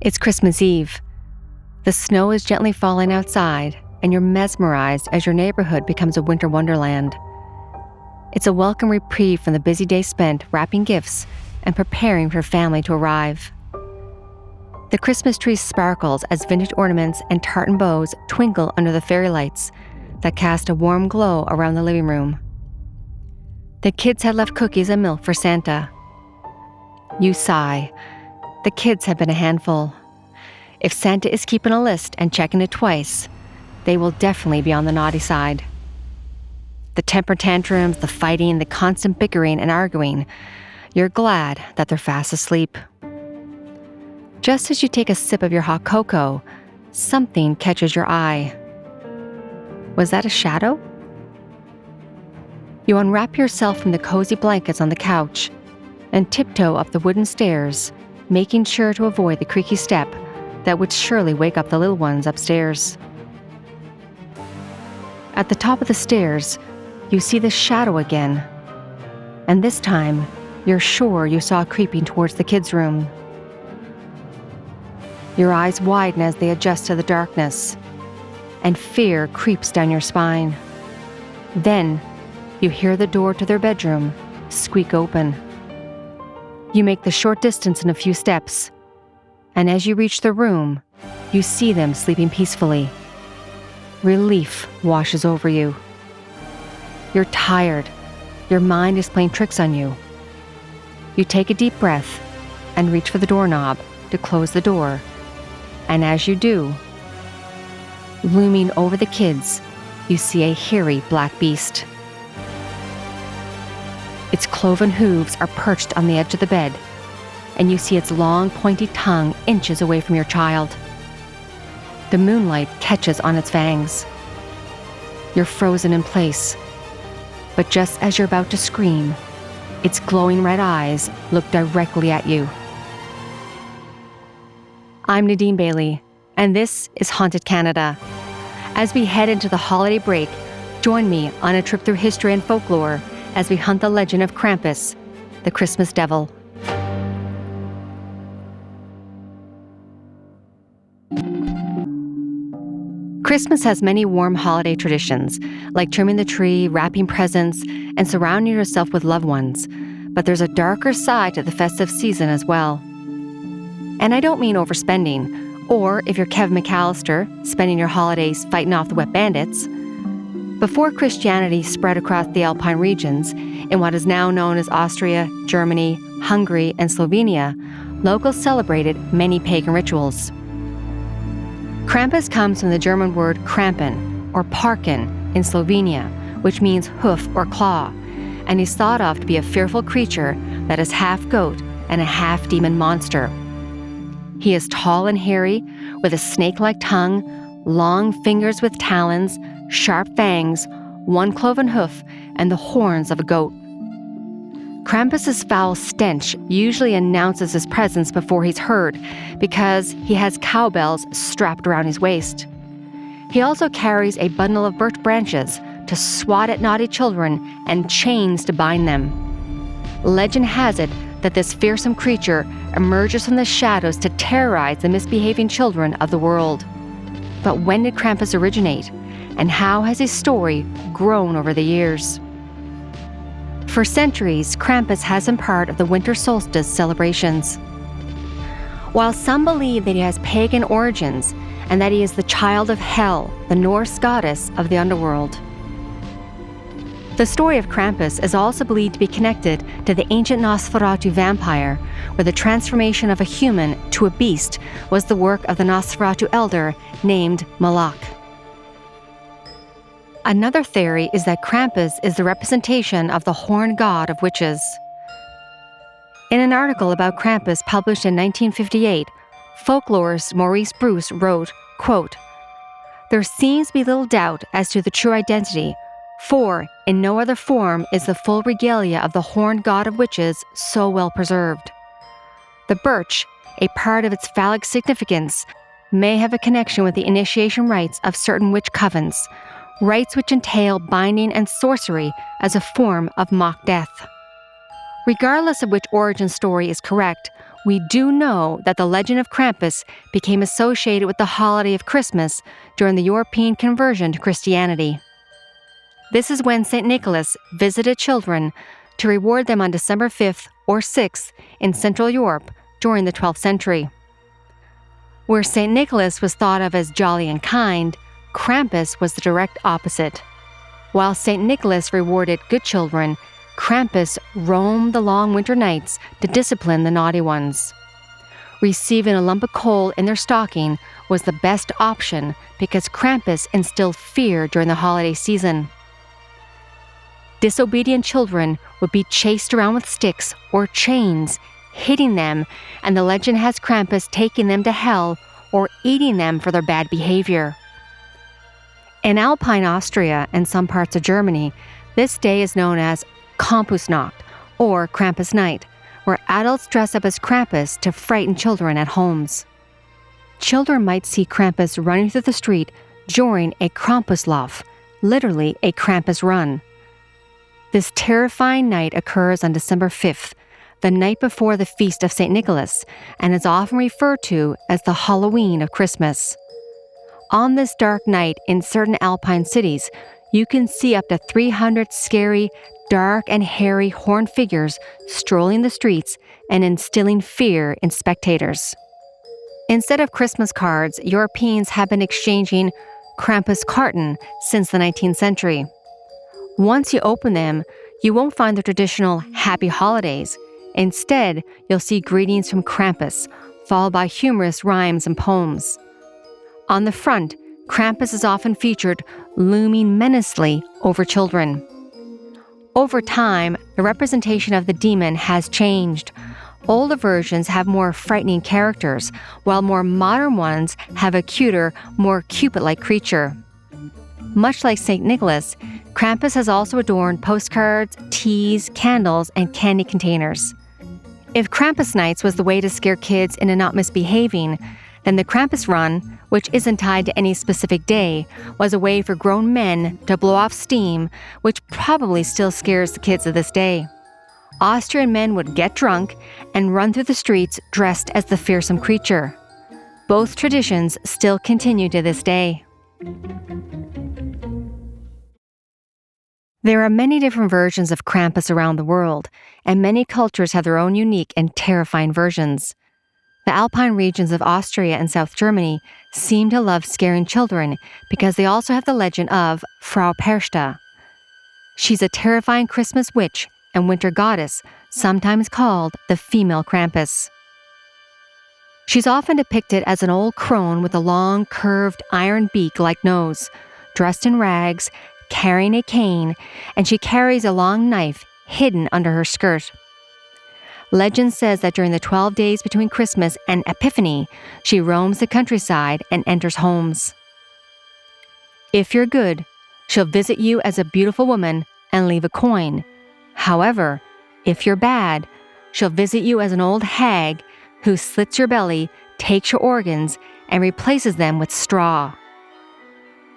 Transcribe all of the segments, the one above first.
It's Christmas Eve. The snow is gently falling outside, and you're mesmerized as your neighborhood becomes a winter wonderland. It's a welcome reprieve from the busy day spent wrapping gifts and preparing for family to arrive. The Christmas tree sparkles as vintage ornaments and tartan bows twinkle under the fairy lights that cast a warm glow around the living room. The kids had left cookies and milk for Santa. You sigh. The kids have been a handful. If Santa is keeping a list and checking it twice, they will definitely be on the naughty side. The temper tantrums, the fighting, the constant bickering and arguing, you're glad that they're fast asleep. Just as you take a sip of your hot cocoa, something catches your eye. Was that a shadow? You unwrap yourself from the cozy blankets on the couch and tiptoe up the wooden stairs, making sure to avoid the creaky step that would surely wake up the little ones upstairs. At the top of the stairs, you see the shadow again, and this time, you're sure you saw it creeping towards the kids' room. Your eyes widen as they adjust to the darkness, and fear creeps down your spine. Then, you hear the door to their bedroom squeak open. You make the short distance in a few steps, and as you reach the room, you see them sleeping peacefully. Relief washes over you. You're tired. Your mind is playing tricks on you. You take a deep breath and reach for the doorknob to close the door, and as you do, looming over the kids, you see a hairy black beast. Its cloven hooves are perched on the edge of the bed, and you see its long, pointy tongue inches away from your child. The moonlight catches on its fangs. You're frozen in place, but just as you're about to scream, its glowing red eyes look directly at you. I'm Nadine Bailey, and this is Haunted Canada. As we head into the holiday break, join me on a trip through history and folklore as we hunt the legend of Krampus, the Christmas devil. Christmas has many warm holiday traditions, like trimming the tree, wrapping presents, and surrounding yourself with loved ones. But there's a darker side to the festive season as well. And I don't mean overspending, or if you're Kevin McAllister, spending your holidays fighting off the wet bandits. Before Christianity spread across the Alpine regions, in what is now known as Austria, Germany, Hungary, and Slovenia, locals celebrated many pagan rituals. Krampus comes from the German word Krampen, or Parken, in Slovenia, which means hoof or claw, and he's thought of to be a fearful creature that is half goat and a half demon monster. He is tall and hairy, with a snake-like tongue, long fingers with talons, sharp fangs, one cloven hoof, and the horns of a goat. Krampus's foul stench usually announces his presence before he's heard, because he has cowbells strapped around his waist. He also carries a bundle of birch branches to swat at naughty children and chains to bind them. Legend has it that this fearsome creature emerges from the shadows to terrorize the misbehaving children of the world. But when did Krampus originate, and how has his story grown over the years? For centuries, Krampus has been part of the winter solstice celebrations. While some believe that he has pagan origins and that he is the child of Hel, the Norse goddess of the underworld. The story of Krampus is also believed to be connected to the ancient Nosferatu vampire, where the transformation of a human to a beast was the work of the Nosferatu elder named Malak. Another theory is that Krampus is the representation of the horned god of witches. In an article about Krampus published in 1958, folklorist Maurice Bruce wrote, quote, "There seems to be little doubt as to the true identity, for in no other form is the full regalia of the horned god of witches so well preserved. The birch, a part of its phallic significance, may have a connection with the initiation rites of certain witch covens, rites which entail binding and sorcery as a form of mock death." Regardless of which origin story is correct, we do know that the legend of Krampus became associated with the holiday of Christmas during the European conversion to Christianity. This is when St. Nicholas visited children to reward them on December 5th or 6th in Central Europe during the 12th century. Where St. Nicholas was thought of as jolly and kind, Krampus was the direct opposite. While St. Nicholas rewarded good children, Krampus roamed the long winter nights to discipline the naughty ones. Receiving a lump of coal in their stocking was the best option because Krampus instilled fear during the holiday season. Disobedient children would be chased around with sticks or chains, hitting them, and the legend has Krampus taking them to hell or eating them for their bad behavior. In Alpine, Austria, and some parts of Germany, this day is known as Krampusnacht, or Krampus Night, where adults dress up as Krampus to frighten children at homes. Children might see Krampus running through the street during a Krampuslauf, literally a Krampus run. This terrifying night occurs on December 5th, the night before the feast of St. Nicholas, and is often referred to as the Halloween of Christmas. On this dark night in certain Alpine cities, you can see up to 300 scary, dark and hairy horned figures strolling the streets and instilling fear in spectators. Instead of Christmas cards, Europeans have been exchanging Krampuskarten since the 19th century. Once you open them, you won't find the traditional happy holidays. Instead, you'll see greetings from Krampus, followed by humorous rhymes and poems. On the front, Krampus is often featured looming menacingly over children. Over time, the representation of the demon has changed. Older versions have more frightening characters, while more modern ones have a cuter, more Cupid-like creature. Much like St. Nicholas, Krampus has also adorned postcards, teas, candles, and candy containers. If Krampus nights was the way to scare kids into not misbehaving, then the Krampus run, which isn't tied to any specific day, was a way for grown men to blow off steam, which probably still scares the kids of this day. Austrian men would get drunk and run through the streets dressed as the fearsome creature. Both traditions still continue to this day. There are many different versions of Krampus around the world, and many cultures have their own unique and terrifying versions. The Alpine regions of Austria and South Germany seem to love scaring children because they also have the legend of Frau Perchta. She's a terrifying Christmas witch and winter goddess, sometimes called the female Krampus. She's often depicted as an old crone with a long, curved, iron beak-like nose, dressed in rags, carrying a cane, and she carries a long knife hidden under her skirt. Legend says that during the 12 days between Christmas and Epiphany, she roams the countryside and enters homes. If you're good, she'll visit you as a beautiful woman and leave a coin. However, if you're bad, she'll visit you as an old hag who slits your belly, takes your organs, and replaces them with straw.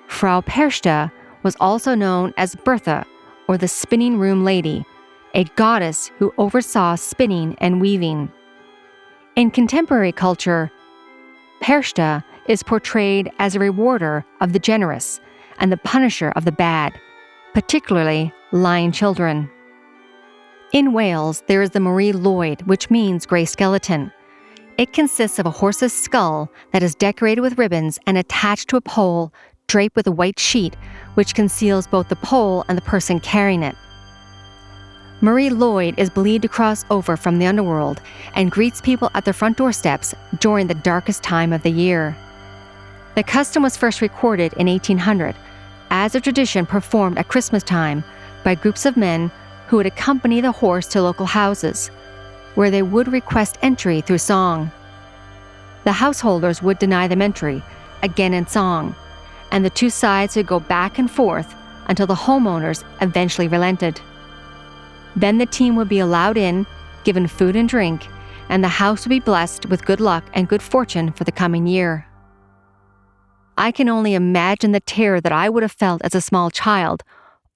Frau Perchta was also known as Bertha, or the spinning room lady, a goddess who oversaw spinning and weaving. In contemporary culture, Perchta is portrayed as a rewarder of the generous and the punisher of the bad, particularly lying children. In Wales, there is the Marie Lloyd, which means gray skeleton. It consists of a horse's skull that is decorated with ribbons and attached to a pole draped with a white sheet, which conceals both the pole and the person carrying it. Marie Lloyd is believed to cross over from the underworld and greets people at their front doorsteps during the darkest time of the year. The custom was first recorded in 1800 as a tradition performed at Christmas time by groups of men who would accompany the horse to local houses, where they would request entry through song. The householders would deny them entry, again in song, and the two sides would go back and forth until the homeowners eventually relented. Then the team would be allowed in, given food and drink, and the house would be blessed with good luck and good fortune for the coming year. I can only imagine the terror that I would have felt as a small child,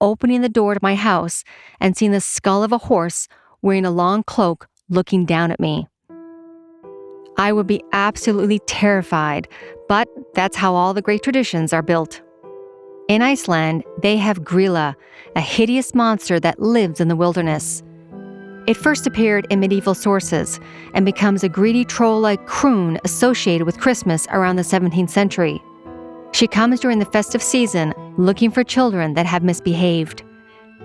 opening the door to my house and seeing the skull of a horse wearing a long cloak looking down at me. I would be absolutely terrified, but that's how all the great traditions are built. In Iceland, they have Grýla, a hideous monster that lives in the wilderness. It first appeared in medieval sources and becomes a greedy troll-like croon associated with Christmas around the 17th century. She comes during the festive season looking for children that have misbehaved.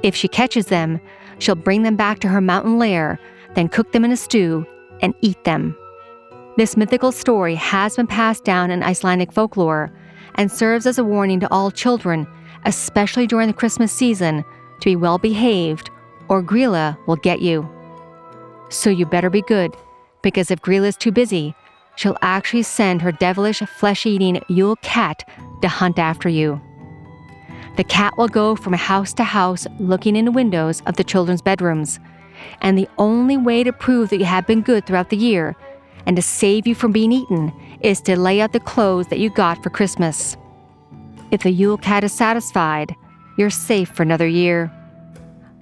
If she catches them, she'll bring them back to her mountain lair, then cook them in a stew and eat them. This mythical story has been passed down in Icelandic folklore and serves as a warning to all children, especially during the Christmas season, to be well behaved or Grýla will get you. So you better be good, because if Grýla is too busy, she'll actually send her devilish flesh-eating Yule cat to hunt after you. The cat will go from house to house looking into windows of the children's bedrooms, and the only way to prove that you have been good throughout the year and to save you from being eaten is to lay out the clothes that you got for Christmas. If the Yule cat is satisfied, you're safe for another year.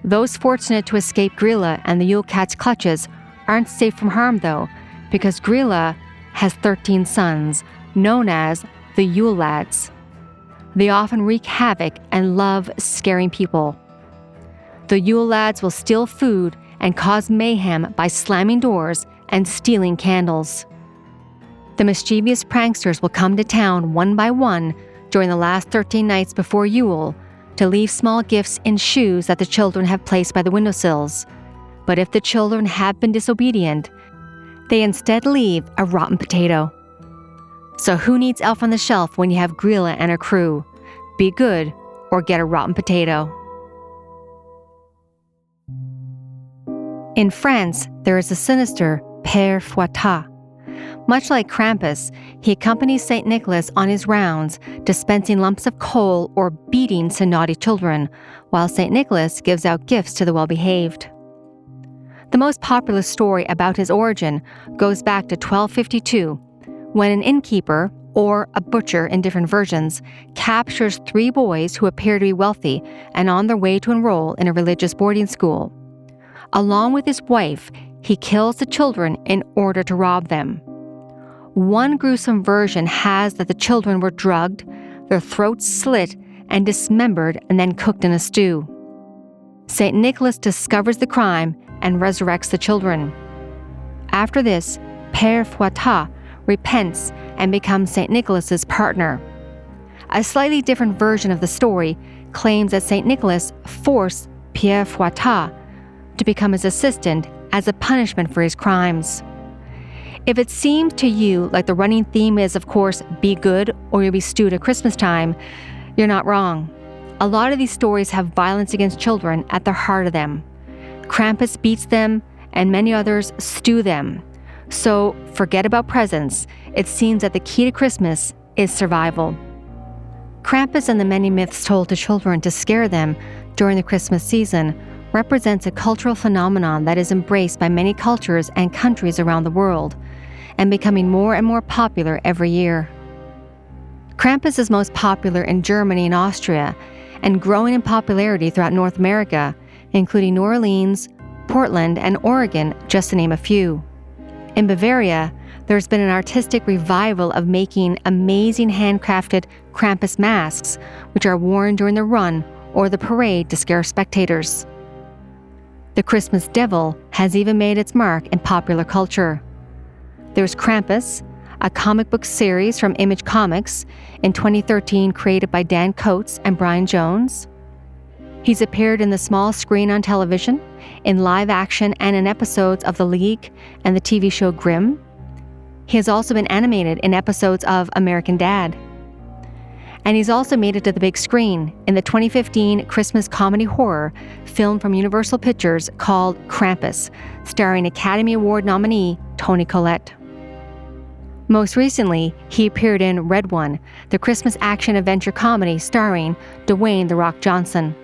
Those fortunate to escape Grýla and the Yule cat's clutches aren't safe from harm though, because Grýla has 13 sons, known as the Yule lads. They often wreak havoc and love scaring people. The Yule lads will steal food and cause mayhem by slamming doors and stealing candles. The mischievous pranksters will come to town one by one during the last 13 nights before Yule to leave small gifts in shoes that the children have placed by the windowsills. But if the children have been disobedient, they instead leave a rotten potato. So who needs Elf on the Shelf when you have Grýla and her crew? Be good or get a rotten potato. In France, there is a sinister Père Fouettard. Much like Krampus, he accompanies St. Nicholas on his rounds, dispensing lumps of coal or beatings to naughty children, while St. Nicholas gives out gifts to the well-behaved. The most popular story about his origin goes back to 1252, when an innkeeper, or a butcher in different versions, captures 3 boys who appear to be wealthy and on their way to enroll in a religious boarding school. Along with his wife, he kills the children in order to rob them. One gruesome version has that the children were drugged, their throats slit and dismembered and then cooked in a stew. St. Nicholas discovers the crime and resurrects the children. After this, Père Fouettard repents and becomes St. Nicholas's partner. A slightly different version of the story claims that St. Nicholas forced Père Fouettard to become his assistant as a punishment for his crimes. If it seems to you like the running theme is, of course, be good or you'll be stewed at Christmas time, you're not wrong. A lot of these stories have violence against children at the heart of them. Krampus beats them, and many others stew them. So forget about presents. It seems that the key to Christmas is survival. Krampus and the many myths told to children to scare them during the Christmas season represents a cultural phenomenon that is embraced by many cultures and countries around the world, and becoming more and more popular every year. Krampus is most popular in Germany and Austria, and growing in popularity throughout North America, including New Orleans, Portland, and Oregon, just to name a few. In Bavaria, there's been an artistic revival of making amazing handcrafted Krampus masks, which are worn during the run or the parade to scare spectators. The Christmas Devil has even made its mark in popular culture. There's Krampus, a comic book series from Image Comics, in 2013 created by Dan Coates and Brian Jones. He's appeared in the small screen on television, in live action and in episodes of The League and the TV show Grimm. He has also been animated in episodes of American Dad. And he's also made it to the big screen in the 2015 Christmas comedy horror film from Universal Pictures called Krampus, starring Academy Award nominee Toni Collette. Most recently, he appeared in Red One, the Christmas action-adventure comedy starring Dwayne "The Rock" Johnson.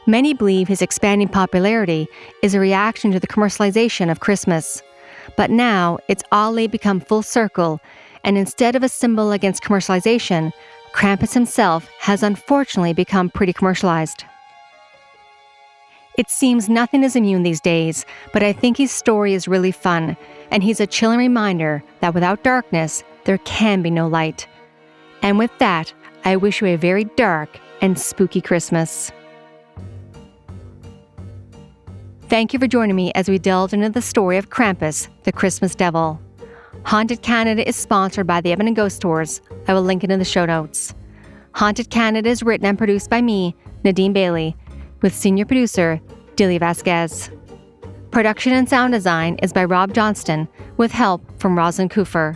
Many believe his expanding popularity is a reaction to the commercialization of Christmas. But now, it's oddly become full circle, and instead of a symbol against commercialization, Krampus himself has unfortunately become pretty commercialized. It seems nothing is immune these days, but I think his story is really fun, and he's a chilling reminder that without darkness, there can be no light. And with that, I wish you a very dark and spooky Christmas. Thank you for joining me as we delved into the story of Krampus, the Christmas Devil. Haunted Canada is sponsored by the Edmonton Ghost Tours. I will link it in the show notes. Haunted Canada is written and produced by me, Nadine Bailey, with senior producer, Dilly Vasquez. Production and sound design is by Rob Johnston, with help from Rosalind Kufer.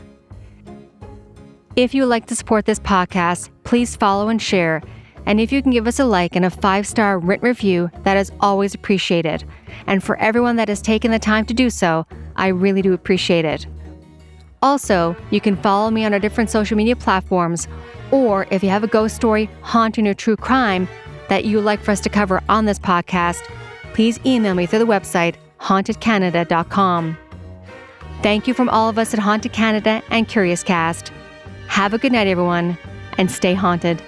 If you would like to support this podcast, please follow and share. And if you can give us a like and a 5-star written review, that is always appreciated. And for everyone that has taken the time to do so, I really do appreciate it. Also, you can follow me on our different social media platforms, or if you have a ghost story, haunting, or true crime that you would like for us to cover on this podcast, please email me through the website hauntedcanada.com. Thank you from all of us at Haunted Canada and Curious Cast. Have a good night, everyone, and stay haunted.